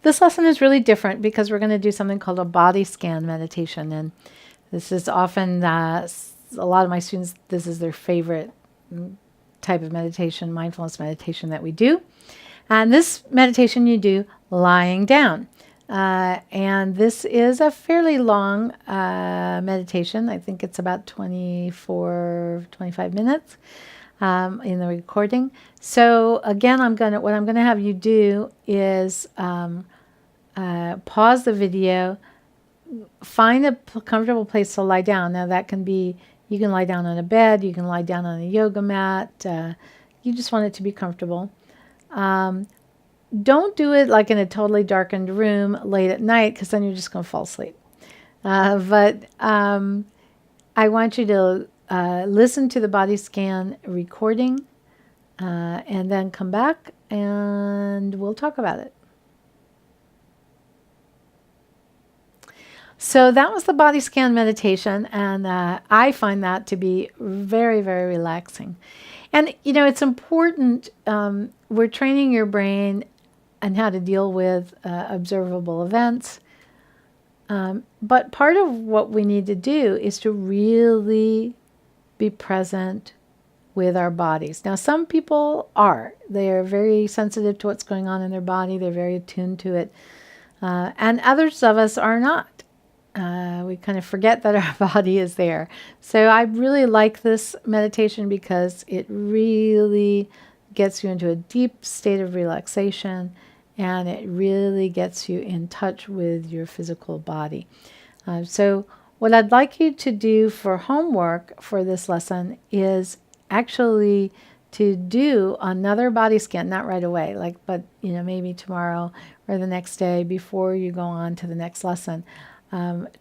this lesson is really different because we're going to do something called a body scan meditation. And this is often, a lot of my students, this is their favorite type of meditation, mindfulness meditation that we do. And this meditation you do lying down. And this is a fairly long meditation. I think it's about 24, 25 minutes in the recording. So again, what I'm gonna have you do is pause the video, find a comfortable place to lie down. Now that can be, you can lie down on a bed, you can lie down on a yoga mat. You just want it to be comfortable. Don't do it like in a totally darkened room late at night, because then you're just going to fall asleep. But I want you to listen to the body scan recording and then come back and we'll talk about it. So that was the body scan meditation, and I find that to be very, very relaxing. And, it's important. We're training your brain and how to deal with observable events. But part of what we need to do is to really be present with our bodies. Now, some people are. They are very sensitive to what's going on in their body. They're very attuned to it. And others of us are not. We kind of forget that our body is there. So I really like this meditation because it really gets you into a deep state of relaxation, and it really gets you in touch with your physical body. So what I'd like you to do for homework for this lesson is actually to do another body scan, not right away, but maybe tomorrow or the next day before you go on to the next lesson.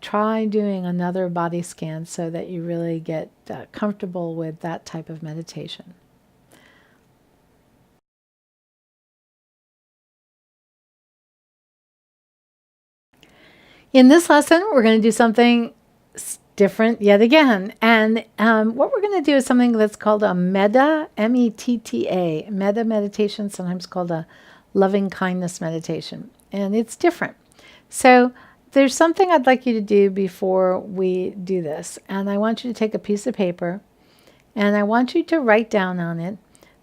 Try doing another body scan so that you really get comfortable with that type of meditation. In this lesson, we're going to do something different yet again. And what we're going to do is something that's called a Metta, M-E-T-T-A, Metta Meditation, sometimes called a loving kindness meditation. And it's different. So there's something I'd like you to do before we do this. And I want you to take a piece of paper and I want you to write down on it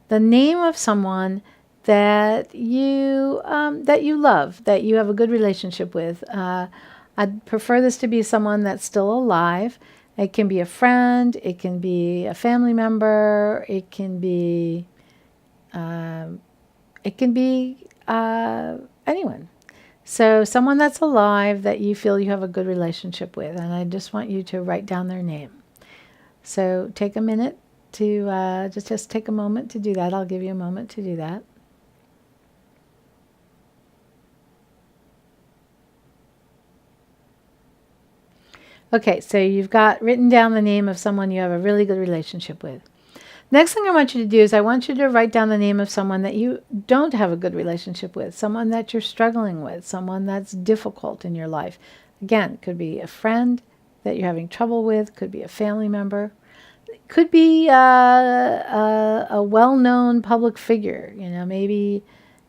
the name of someone that you love, that you have a good relationship with. I'd prefer this to be someone that's still alive. It can be a friend, it can be a family member, it can be anyone. So someone that's alive that you feel you have a good relationship with, and I just want you to write down their name. So take a minute to just take a moment to do that. I'll give you a moment to do that. Okay, so you've got written down the name of someone you have a really good relationship with. Next thing I want you to do is I want you to write down the name of someone that you don't have a good relationship with, someone that you're struggling with, someone that's difficult in your life. Again, it could be a friend that you're having trouble with, could be a family member, it could be a well-known public figure. Maybe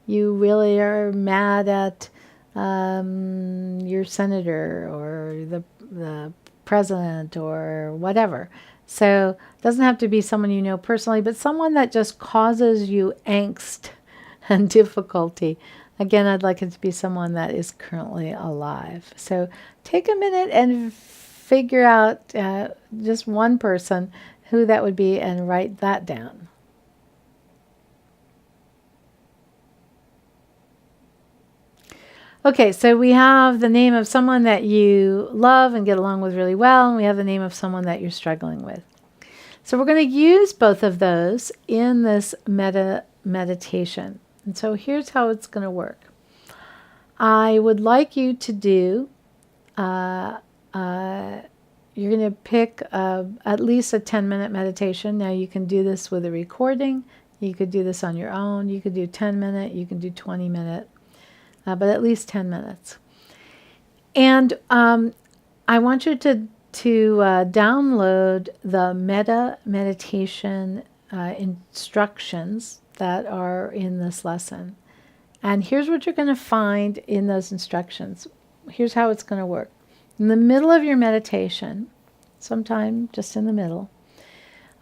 you really are mad at your senator or the president or whatever. So it doesn't have to be someone you know personally, but someone that just causes you angst and difficulty. Again, I'd like it to be someone that is currently alive. So take a minute and figure out just one person who that would be and write that down. Okay, so we have the name of someone that you love and get along with really well, and we have the name of someone that you're struggling with. So we're going to use both of those in this Metta meditation. And so here's how it's going to work. I would like you to do, you're going to pick at least a 10-minute meditation. Now you can do this with a recording. You could do this on your own. You could do 10-minute. You can do 20-minute. But at least 10 minutes. And I want you to download the Metta Meditation instructions that are in this lesson. And here's what you're going to find in those instructions. Here's how it's going to work. In the middle of your meditation, sometime just in the middle,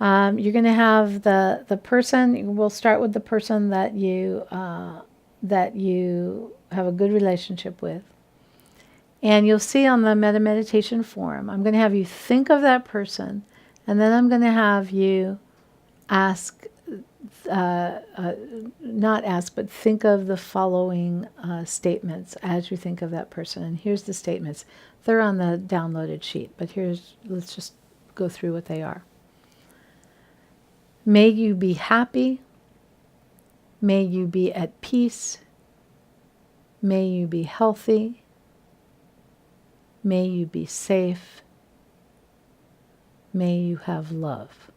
you're going to have the person. We'll start with the person that you have a good relationship with. And you'll see on the Metta Meditation forum, I'm going to have you think of that person, and then I'm going to have you ask, not ask, but think of the following statements as you think of that person. And here's the statements. They're on the downloaded sheet, but let's just go through what they are. May you be happy. May you be at peace. May you be healthy. May you be safe. May you have love.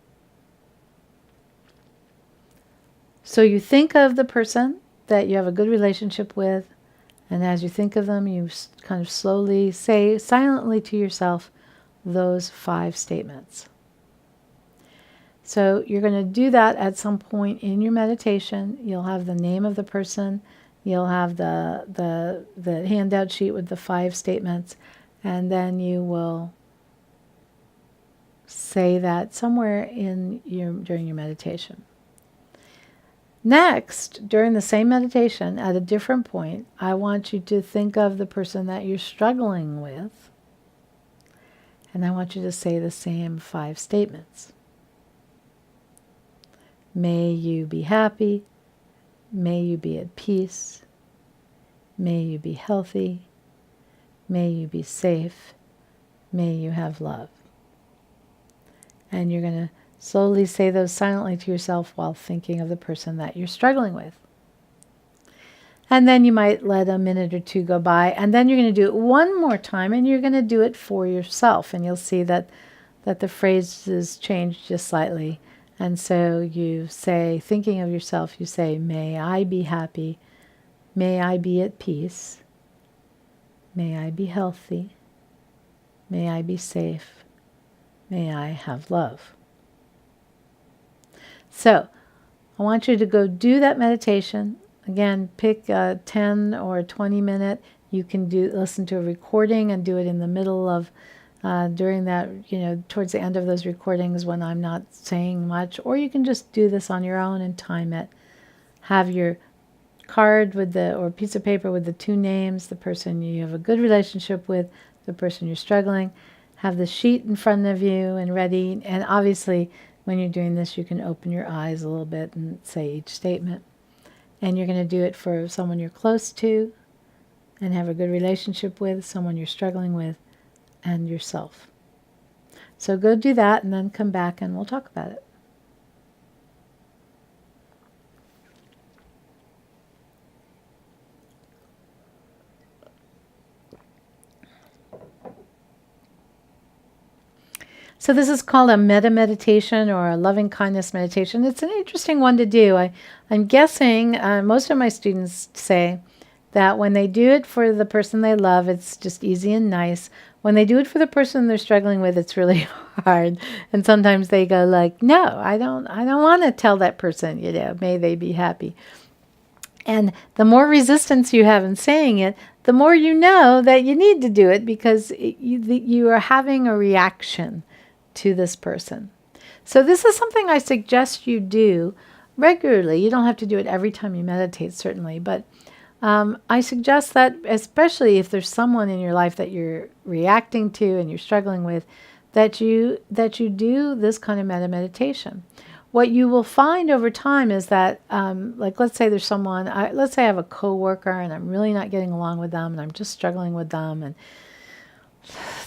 So you think of the person that you have a good relationship with, and as you think of them, you kind of slowly say silently to yourself those 5 statements. So you're going to do that at some point in your meditation. You'll have the name of the person. You'll have the handout sheet with the 5 statements, and then you will say that somewhere during your meditation. Next, during the same meditation, at a different point, I want you to think of the person that you're struggling with, and I want you to say the same 5 statements. May you be happy. May you be at peace. May you be healthy. May you be safe. May you have love. And you're going to slowly say those silently to yourself while thinking of the person that you're struggling with. And then you might let a minute or 2 go by, and then you're going to do it one more time, and you're going to do it for yourself. And you'll see that the phrases change just slightly. And so you say, thinking of yourself, you say, may I be happy, may I be at peace, may I be healthy, may I be safe, may I have love. So I want you to go do that meditation. Again, pick a 10 or 20 minute. You can listen to a recording and do it in the middle of during that, towards the end of those recordings when I'm not saying much, or you can just do this on your own and time it. Have your card or piece of paper with the 2 names, the person you have a good relationship with, the person you're struggling. Have the sheet in front of you and ready. And obviously, when you're doing this, you can open your eyes a little bit and say each statement. And you're going to do it for someone you're close to and have a good relationship with, someone you're struggling with, and yourself. So go do that and then come back and we'll talk about it. So this is called a Metta Meditation or a loving kindness meditation. It's an interesting one to do. I'm guessing most of my students say that when they do it for the person they love, it's just easy and nice. When they do it for the person they're struggling with, it's really hard. And sometimes they go like, no, I don't want to tell that person, may they be happy. And the more resistance you have in saying it, the more you know that you need to do it because you are having a reaction to this person. So this is something I suggest you do regularly. You don't have to do it every time you meditate, certainly, but I suggest that, especially if there's someone in your life that you're reacting to and you're struggling with, that you do this kind of metta meditation. What you will find over time is that, let's say there's someone, let's say I have a coworker and I'm really not getting along with them and I'm just struggling with them and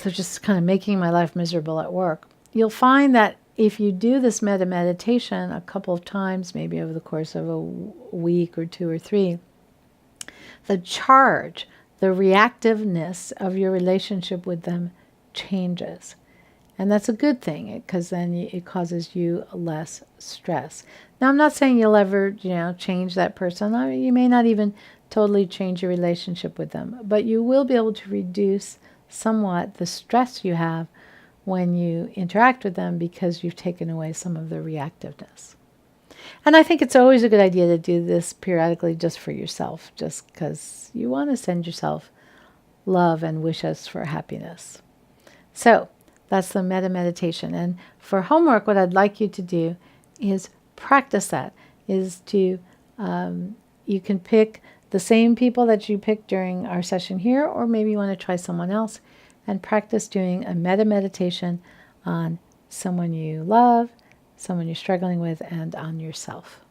they're just kind of making my life miserable at work. You'll find that if you do this metta meditation a couple of times, maybe over the course of a week or 2 or 3, the charge, the reactiveness of your relationship with them changes. And that's a good thing because then it causes you less stress. Now, I'm not saying you'll ever, change that person. I mean, you may not even totally change your relationship with them, but you will be able to reduce somewhat the stress you have when you interact with them because you've taken away some of the reactiveness. And I think it's always a good idea to do this periodically just for yourself, just because you want to send yourself love and wishes for happiness. So that's the Metta Meditation. And for homework, what I'd like you to do is practice that, is to, you can pick the same people that you picked during our session here, or maybe you want to try someone else and practice doing a Metta Meditation on someone you love, someone you're struggling with, and on yourself.